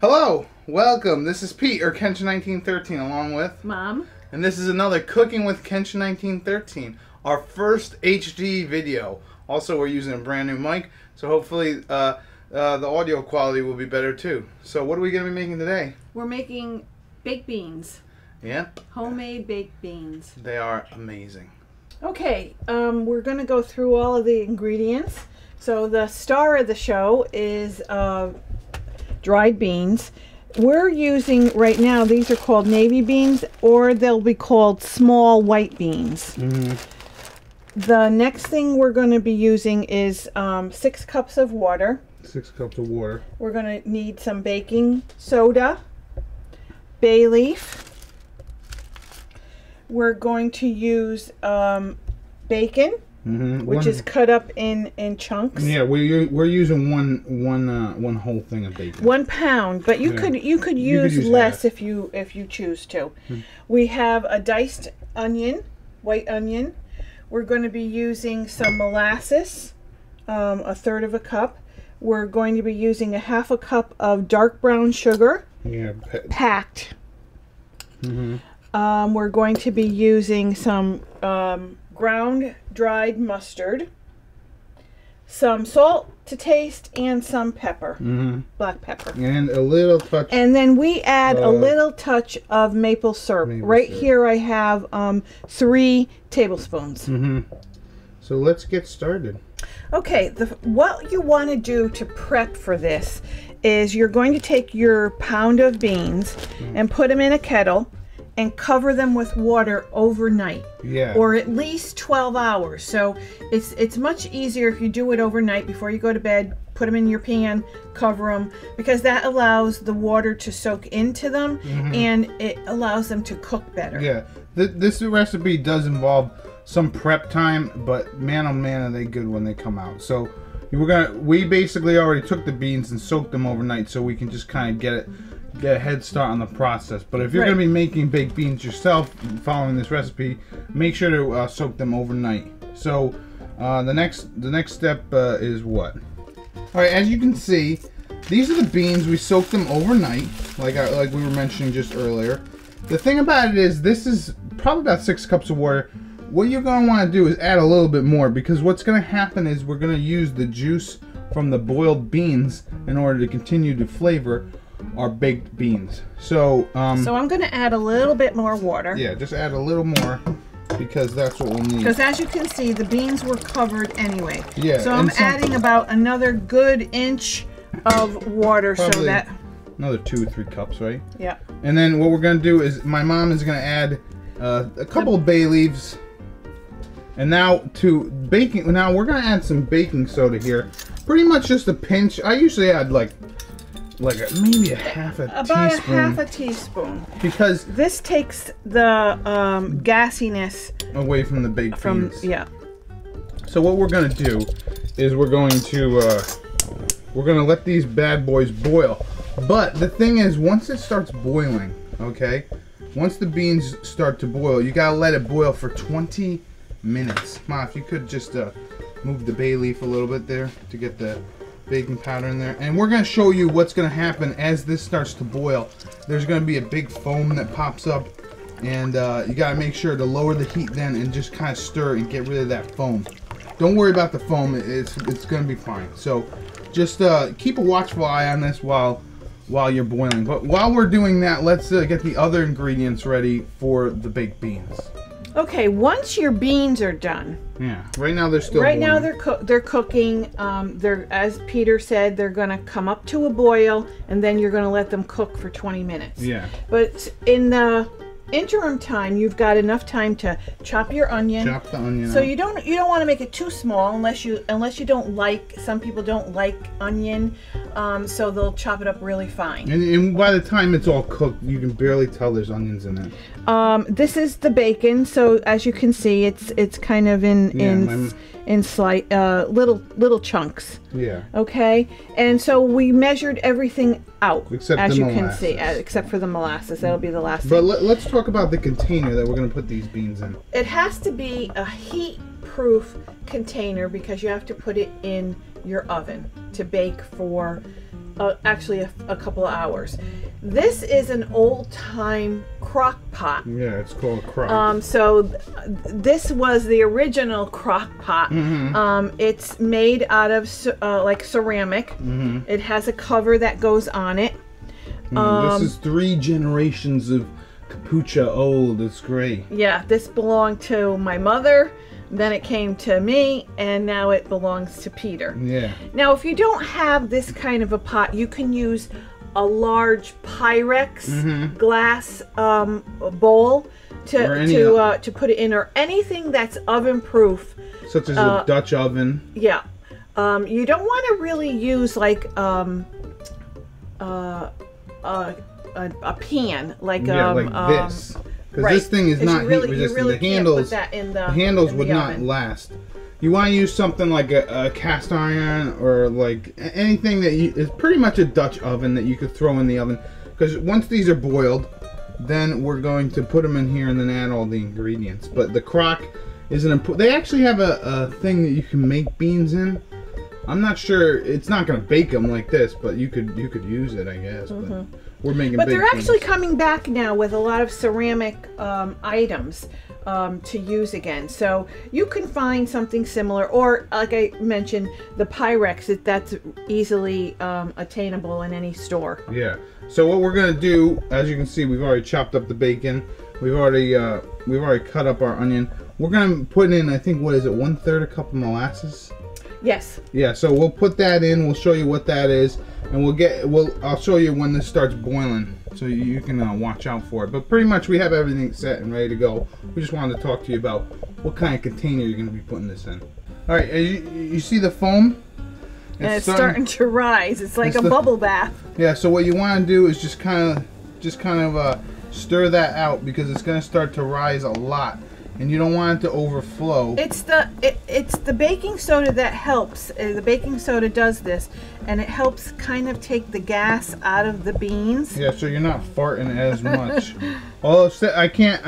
Hello, welcome. This is Pete, or Kenshin1913, along with Mom. And this is another Cooking with Kenshin1913, our first HD video. Also, we're using a brand new mic, so hopefully the audio quality will be better too. So what are we going to be making today? We're making baked beans. Yeah? Homemade baked beans. They are amazing. Okay, we're going to go through all of the ingredients. So the star of the show is dried beans. We're using right now, these are called navy beans, or they'll be called small white beans. The next thing we're going to be using is 6 cups of water. 6 cups of water. We're going to need some baking soda, bay leaf. We're going to use bacon, which is cut up in chunks. Yeah, we're using one whole thing of bacon. 1 pound, but you could use less if you choose to. We have a diced onion, white onion. We're going to be using some molasses, 1/3 cup. We're going to be using 1/2 cup of dark brown sugar, packed. We're going to be using some ground dried mustard, some salt to taste, and some pepper, black pepper, and a little touch. And then we add a little touch of maple syrup. Here I have 3 tablespoons. So let's get started. Okay, what you want to do to prep for this is you're going to take your pound of beans and put them in a kettle and cover them with water overnight, or at least 12 hours. So it's much easier if you do it overnight before you go to bed. Put them in your pan, cover them, because that allows the water to soak into them, and it allows them to cook better. Yeah, this recipe does involve some prep time, but man oh man are they good when they come out. So we basically already took the beans and soaked them overnight, so we can just kind of get a head start on the process. But if you're going to be making baked beans yourself following this recipe, make sure to soak them overnight. So the next step is what? Alright, as you can see, these are the beans. We soaked them overnight, like we were mentioning just earlier. The thing about it is, this is probably about 6 cups of water. What you're going to want to do is add a little bit more, because what's going to happen is we're going to use the juice from the boiled beans in order to continue to flavor our baked beans. So so I'm going to add a little bit more water. Yeah, just add a little more, because that's what we'll need. Because as you can see, the beans were covered anyway. Yeah. So I'm adding about another good inch of water, so that another 2 or 3 cups, right? Yeah. And then what we're going to do is my mom is going to add a couple of bay leaves. And now to baking. Now we're going to add some baking soda here. Pretty much just a pinch. I usually add maybe a half a teaspoon. About a half a teaspoon. Because this takes the gassiness away from the baked beans. Yeah. So what we're going to do is we're going to let these bad boys boil. But the thing is, once it starts boiling, okay, once the beans start to boil, you got to let it boil for 20 minutes. Ma, if you could just move the bay leaf a little bit there to get the baking powder in there. And we're going to show you what's going to happen as this starts to boil. There's going to be a big foam that pops up, and you got to make sure to lower the heat then and just kind of stir and get rid of that foam. Don't worry about the foam, it's going to be fine. So just keep a watchful eye on this while you're boiling. But while we're doing that, let's get the other ingredients ready for the baked beans. Okay, once your beans are done. Yeah, right now they're still boiling. Now they're cooking. They're, as Peter said, they're going to come up to a boil, and then you're going to let them cook for 20 minutes. Yeah. But in the interim time, you've got enough time to chop your onion. Chop the onion. So you don't want to make it too small unless you don't like. Some people don't like onion. so they'll chop it up really fine. And by the time it's all cooked, you can barely tell there's onions in it. This is the bacon, so as you can see, it's kind of in slight little chunks. Yeah. Okay, and so we measured everything out, except as the you molasses. can see, except for the molasses. That'll be the last But thing. let's talk about the container that we're going to put these beans in. It has to be a heat-proof container because you have to put it in your oven to bake for actually a couple of hours. This is an old-time crock pot. Yeah, it's called a crock. So this was the original crock pot. It's made out of like ceramic. It has a cover that goes on it. This is 3 generations of capucha old. It's great. Yeah, this belonged to my mother. Then it came to me, and now it belongs to Peter. Yeah. Now, if you don't have this kind of a pot, you can use a large Pyrex glass bowl to put it in, or anything that's oven proof, such as a Dutch oven. Yeah. You don't want to really use like a pan like this. Because this thing is not heat resistant. The handles would not last. You want to use something like a cast iron, or like anything that is pretty much a Dutch oven that you could throw in the oven. Because once these are boiled, then we're going to put them in here and then add all the ingredients. But the crock is an important. They actually have a thing that you can make beans in. I'm not sure. It's not going to bake them like this, but you could use it, I guess. But we're making. But they're actually beans. coming back now with a lot of ceramic items to use again. So you can find something similar, or like I mentioned, the Pyrex. That's easily attainable in any store. Yeah. So what we're gonna do, as you can see, we've already chopped up the bacon. We've already cut up our onion. We're gonna put in, I think, what is it, 1/3 a cup of molasses. Yes. Yeah, so we'll put that in. We'll show you what that is, and I'll show you when this starts boiling, so you can watch out for it. But pretty much we have everything set and ready to go. We just wanted to talk to you about what kind of container you're going to be putting this in. All right, you see the foam? It's starting to rise. It's like a bubble bath. Yeah. So what you want to do is just kind of stir that out, because it's going to start to rise a lot. And you don't want it to overflow. It's the baking soda that helps. The baking soda does this, and it helps kind of take the gas out of the beans. Yeah, so you're not farting as much. Although I can't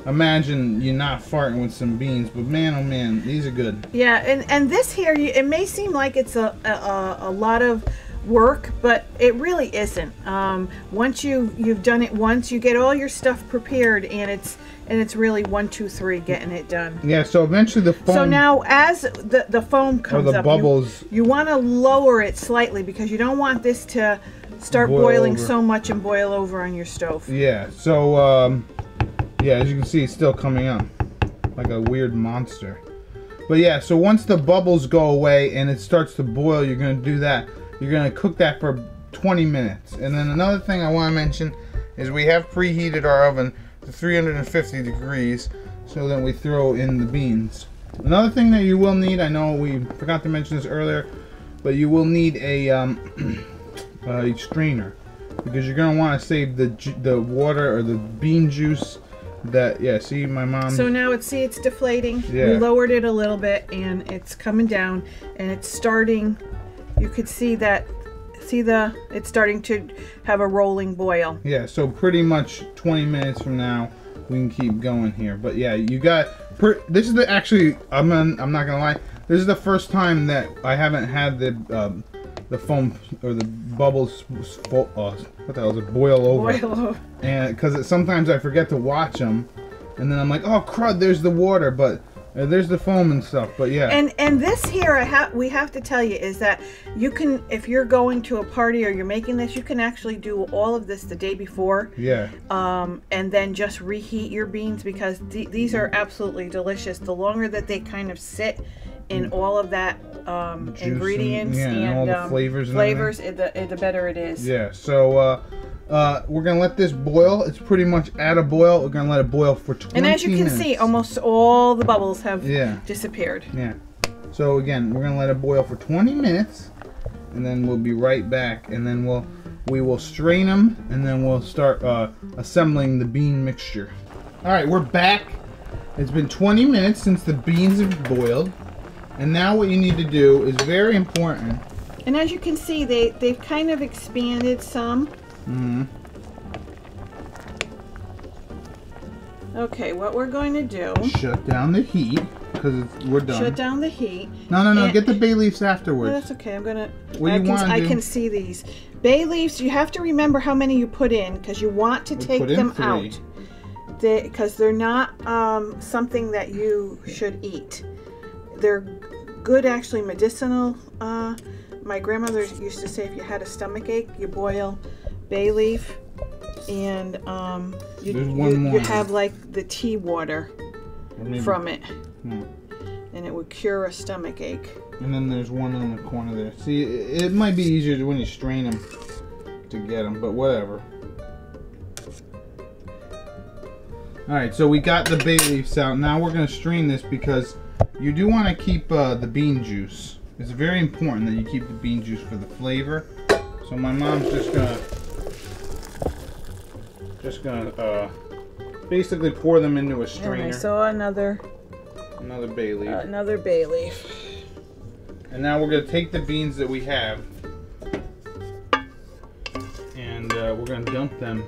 imagine you not farting with some beans, but man, oh man, these are good. Yeah, and this here, it may seem like it's a lot of work, but it really isn't. Once you've done it once, you get all your stuff prepared, and it's really 1, 2, 3 getting it done. Yeah, so eventually the foam. So now as the foam comes up, bubbles, you want to lower it slightly, because you don't want this to start boiling so much and boil over on your stove. Yeah, so yeah, as you can see, it's still coming up like a weird monster. But yeah, so once the bubbles go away and it starts to boil, you're going to do that. You're going to cook that for 20 minutes. And then another thing I want to mention is we have preheated our oven to 350 degrees so that we throw in the beans. Another thing that you will need, I know we forgot to mention this earlier, but you will need a strainer, because you're going to want to save the water or the bean juice. That, yeah, see my mom. So now it's deflating. Yeah. We lowered it a little bit, and it's coming down, and it's starting. You could see that. It's starting to have a rolling boil. Yeah, so pretty much 20 minutes from now we can keep going here. But yeah, you got this is actually I'm not gonna lie, this is the first time that I haven't had the foam or the bubbles what the hell is it, boil over. And because sometimes I forget to watch them, and then I'm like, oh crud, there's the water, but there's the foam and stuff. But yeah, and this here we have to tell you is that you can, if you're going to a party or you're making this, you can actually do all of this the day before. Yeah. And then just reheat your beans, because these are absolutely delicious. The longer that they kind of sit in all of that ingredients and all the flavors, the better it is. Yeah. So we're gonna let this boil. It's pretty much at a boil. We're gonna let it boil for 20 minutes. And as you can see, almost all the bubbles have disappeared. Yeah. So again, we're gonna let it boil for 20 minutes, and then we'll be right back, and then we will strain them, and then we'll start assembling the bean mixture. All right, we're back. It's been 20 minutes since the beans have boiled, and now what you need to do is very important. And as you can see, they've kind of expanded some. Mm-hmm. Okay, what we're going to do... Shut down the heat, because we're done. Shut down the heat. No, get the bay leaves afterwards. No, that's okay. I'm gonna... I can see these. Bay leaves, you have to remember how many you put in, because you want to take them out. Because they're not something that you should eat. They're good, actually, medicinal. My grandmother used to say if you had a stomach ache, you boil bay leaf, and you have like the tea water from it, and it would cure a stomach ache. And then there's one in the corner there. See, it might be easier when you strain them to get them, but whatever. Alright, so we got the bay leaves out. Now we're going to strain this because you do want to keep the bean juice. It's very important that you keep the bean juice for the flavor. So my mom's just gonna basically pour them into a strainer. And I saw another bay leaf. Another bay leaf. And now we're gonna take the beans that we have, and we're gonna dump them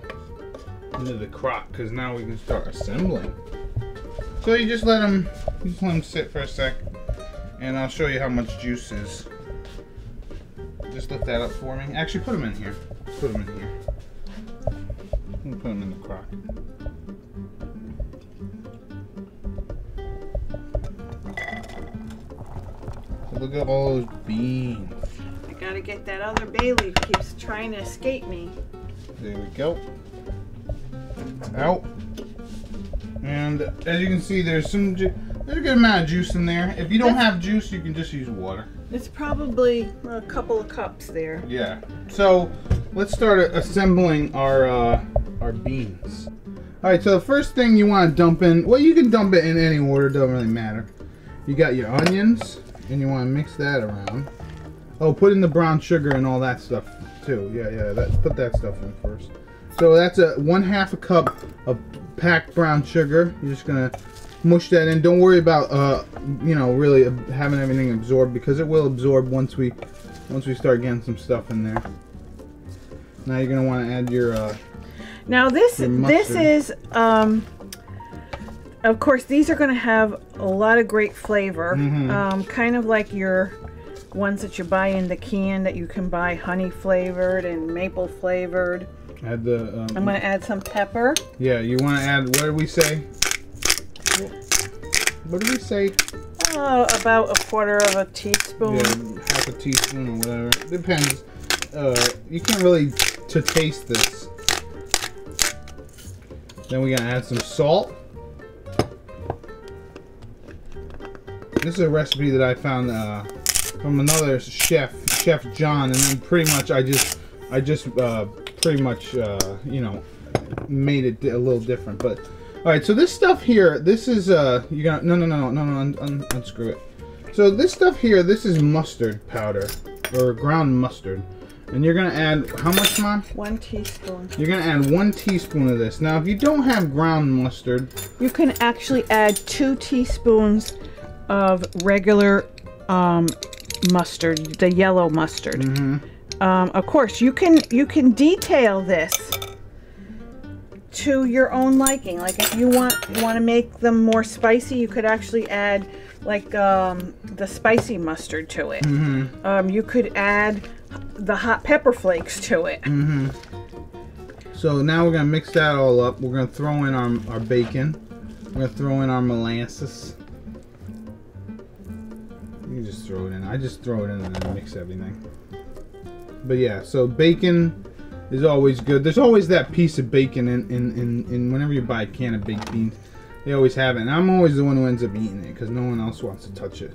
into the crock, because now we can start assembling. So you just let them sit for a sec, and I'll show you how much juice is. Just lift that up for me. Actually, put them in here. Put them in here. Put them in the crock. So look at all those beans. I gotta get that other bay leaf. Keeps trying to escape me. There we go. Out. And as you can see, there's a good amount of juice in there. If you don't have juice, you can just use water. It's probably a couple of cups there. Yeah. So let's start assembling our beans. All right. So the first thing you want to dump in, well, you can dump it in any order. Doesn't really matter. You got your onions, and you want to mix that around. Oh, put in the brown sugar and all that stuff too. Yeah. Put that stuff in first. So that's 1/2 a cup of packed brown sugar. You're just gonna mush that in. Don't worry about really having everything absorb, because it will absorb once we start getting some stuff in there. Now you're gonna want to add your now this is of course these are gonna have a lot of great flavor. Kind of like your ones that you buy in the can that you can buy honey flavored and maple flavored. Add the I'm gonna add some pepper. Yeah, you want to add, what did we say? What did we say? About 1/4 teaspoon. Yeah, 1/2 teaspoon or whatever. Depends. You can't really taste this. Then we gotta add some salt. This is a recipe that I found from another chef, Chef John, and then pretty much I just pretty much made it a little different. But all right, so this stuff here, this is you're gonna unscrew it. So this stuff here, this is mustard powder or ground mustard, and you're gonna add how much, Mom? 1 teaspoon. You're gonna add 1 teaspoon of this. Now, if you don't have ground mustard, you can actually add 2 teaspoons of regular mustard, the yellow mustard. Of course, you can detail this to your own liking. Like if you want to make them more spicy, you could actually add like the spicy mustard to it. You could add the hot pepper flakes to it. So now we're gonna mix that all up. We're gonna throw in our bacon. We're gonna throw in our molasses. You can just throw it in. I just throw it in and then mix everything. But yeah, so bacon is always good. There's always that piece of bacon in whenever you buy a can of baked beans. They always have it, and I'm always the one who ends up eating it because no one else wants to touch it.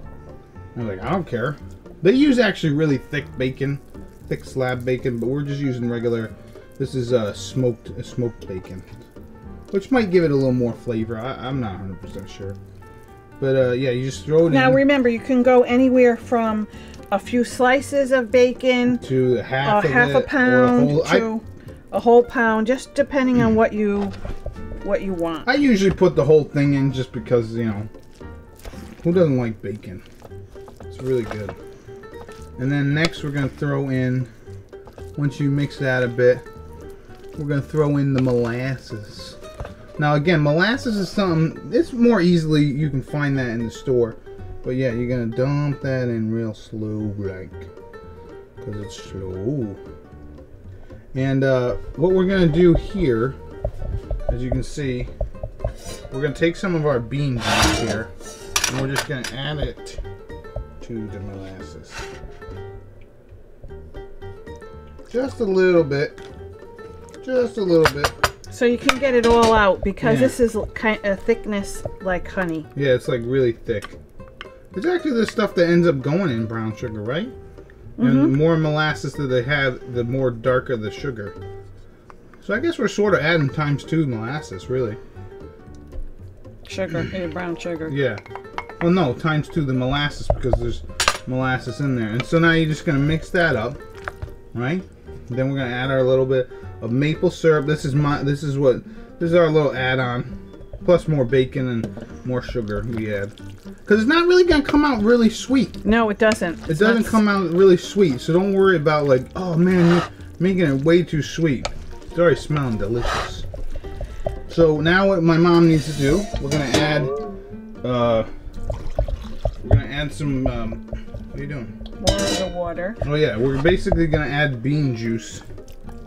I'm like, I don't care. They use actually really thick bacon, thick slab bacon, but we're just using regular. This is smoked bacon, which might give it a little more flavor. I'm not 100% sure. But yeah, you just throw it in. Now remember, you can go anywhere from a few slices of bacon to half a pound to a whole pound, just depending on what you want. I usually put the whole thing in just because, you know, who doesn't like bacon? It's really good. And then next we're going to throw in, once you mix that a bit, we're going to throw in the molasses. Now again, molasses is something, it's more easily, you can find that in the store. But yeah, you're going to dump that in real slow, like, because it's slow. And what we're going to do here, as you can see, we're going to take some of our bean juice here, and we're just going to add it to the molasses. Just a little bit. Just a little bit. So you can get it all out, because this is kind of thickness like honey. Yeah, it's like really thick. It's actually the stuff that ends up going in brown sugar, right? And the more molasses that they have, the more darker the sugar. So I guess we're sort of adding ×2 molasses, really. Sugar, brown sugar. Yeah. Well, no, ×2 the molasses, because there's molasses in there. And so now you're just going to mix that up, right? Then we're going to add our little bit of maple syrup. This is our little add-on. Plus more bacon and more sugar we add. Because it's not really going to come out really sweet. No, it doesn't. It doesn't come out really sweet. So don't worry about like, oh man, you're making it way too sweet. It's already smelling delicious. So now what my mom needs to do, we're going to add some, what are you doing? More of the water. Oh yeah, we're basically going to add bean juice.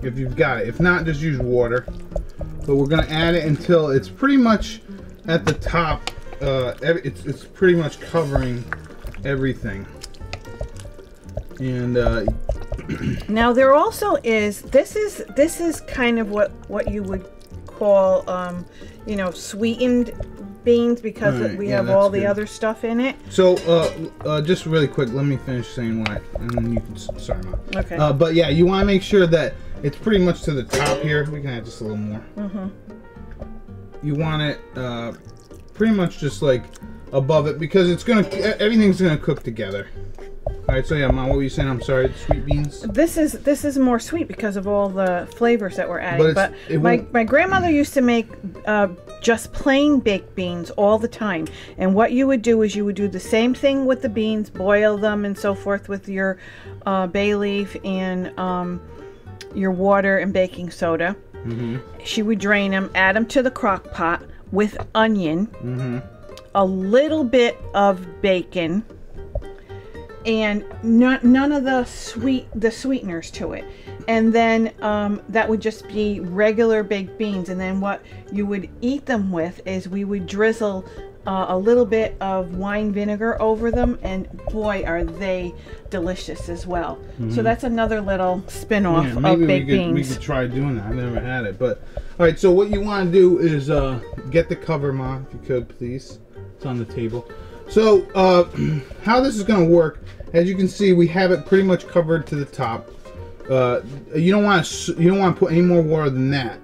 If you've got it. If not, just use water. But we're going to add it until it's pretty much at the top. It's pretty much covering everything. And now there also is, this is kind of what you would call you know, sweetened beans, because we have all the other stuff in it. So just really quick, let me finish saying what, and then you can, sorry Mom. Okay. But yeah, you want to make sure that it's pretty much to the top here. We can add just a little more. You want it pretty much just like above it, because it's gonna, everything's gonna cook together. All right, so yeah, Mom, what were you saying? I'm sorry, sweet beans. This is more sweet because of all the flavors that we're adding. But my grandmother used to make just plain baked beans all the time. And what you would do is you would do the same thing with the beans, boil them and so forth with your bay leaf and your water and baking soda. She would drain them, add them to the crock pot with onion, a little bit of bacon, and none of the sweeteners to it. And then that would just be regular baked beans. And then what you would eat them with is we would drizzle a little bit of wine vinegar over them, and boy are they delicious as well. So that's another little spin-off of baked beans. We could try doing that. I've never had it. But all right, so what you want to do is get the cover, Mom, if you could please. It's on the table. So how this is going to work, as you can see, we have it pretty much covered to the top. You don't want to put any more water than that.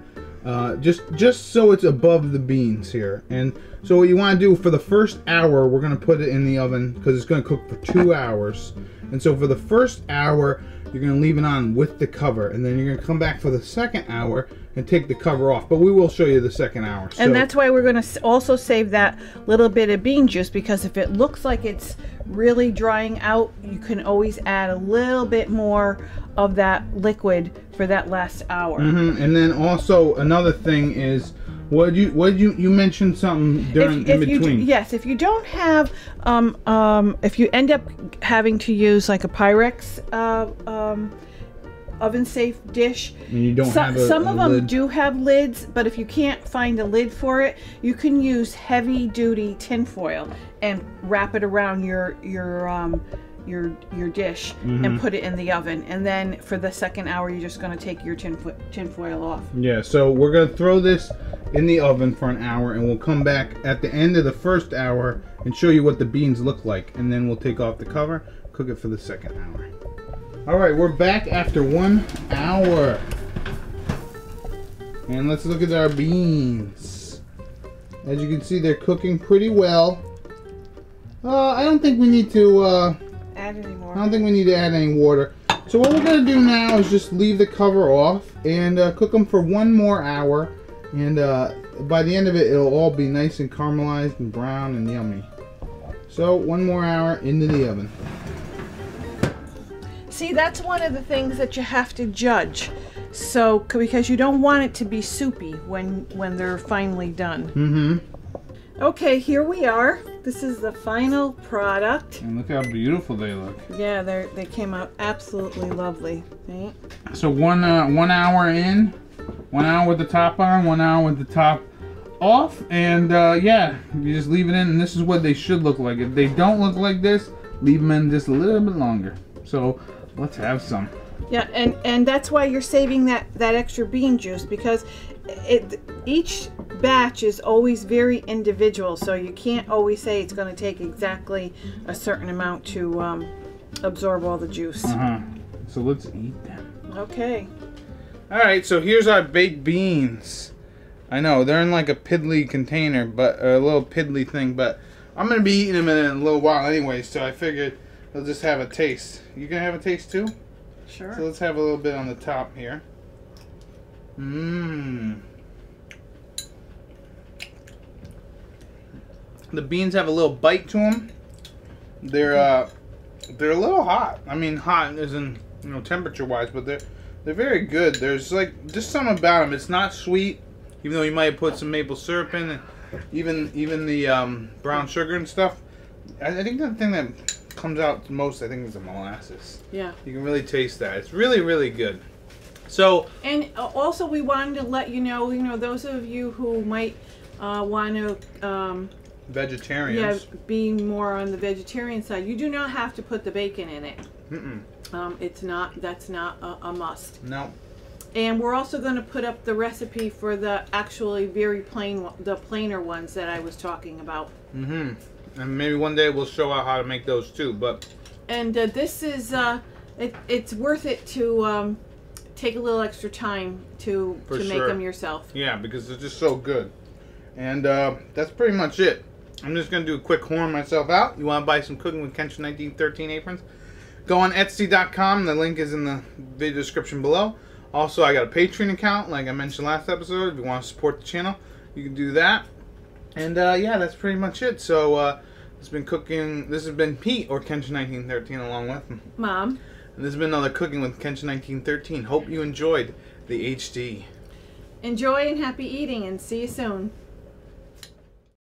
Just so it's above the beans here. And so what you want to do for the first hour, we're going to put it in the oven because it's going to cook for 2 hours. And so for the first hour, you're going to leave it on with the cover, and then you're going to come back for the second hour and take the cover off. But we will show you the second hour. And that's why we're going to also save that little bit of bean juice, because if it looks like it's really drying out, you can always add a little bit more of that liquid for that last hour. And then also another thing is, you mentioned something in between. Yes, if you don't have if you end up having to use like a Pyrex oven safe dish, and you don't have some of them lid. do have lids, but if you can't find a lid for it, you can use heavy duty tin foil and wrap it around your dish and put it in the oven. And then for the second hour, you're just going to take your tin foil off. Yeah, so we're going to throw this in the oven for an hour, and we'll come back at the end of the first hour and show you what the beans look like, and then we'll take off the cover, cook it for the second hour. All right, we're back after 1 hour, and let's look at our beans. As you can see, they're cooking pretty well. I don't think we need to add any more. I don't think we need to add any water. So what we're gonna do now is just leave the cover off and cook them for 1 more hour. And by the end of it, it'll all be nice and caramelized and brown and yummy. So 1 more hour into the oven. See, that's one of the things that you have to judge. So, because you don't want it to be soupy when they're finally done. Mm-hmm. Okay, here we are. This is the final product. And look how beautiful they look. Yeah, they came out absolutely lovely. Right? So 1 hour in, 1 hour with the top on, 1 hour with the top off, and yeah, you just leave it in, and this is what they should look like. If they don't look like this, leave them in just a little bit longer. So let's have some. Yeah, and that's why you're saving that extra bean juice, because each batch is always very individual, so you can't always say it's going to take exactly a certain amount to absorb all the juice. So let's eat them. Okay. Alright, so here's our baked beans. I know, they're in like a piddly container, but a little piddly thing, but I'm going to be eating them in a little while anyway, so I figured I'll just have a taste. You going to have a taste too? Sure. So let's have a little bit on the top here. Mmm. The beans have a little bite to them. They're a little hot. I mean, hot as in, you know, temperature-wise, but they're very good. There's like just something about them. It's not sweet, even though you might have put some maple syrup in, and even the brown sugar and stuff. I think the thing that comes out the most, I think, is the molasses. Yeah. You can really taste that. It's really, really good. So. And also, we wanted to let you know, those of you who might want to. Vegetarians. Yeah, being more on the vegetarian side, you do not have to put the bacon in it. That's not a must. No. And we're also going to put up the recipe for the actually very plainer ones that I was talking about. And maybe one day we'll show out how to make those too. But. And this is it's worth it to take a little extra time to make them yourself. Yeah, because they're just so good. And that's pretty much it. I'm just going to do a quick horn myself out. You want to buy some Cooking with Kenshin1913 aprons? Go on Etsy.com. The link is in the video description below. Also, I got a Patreon account, like I mentioned last episode. If you want to support the channel, you can do that. And yeah, that's pretty much it. So this has been Pete, or Kenshin1913, along with Mom. And this has been another Cooking with Kenshin1913. Hope you enjoyed the HD. Enjoy and happy eating, and see you soon.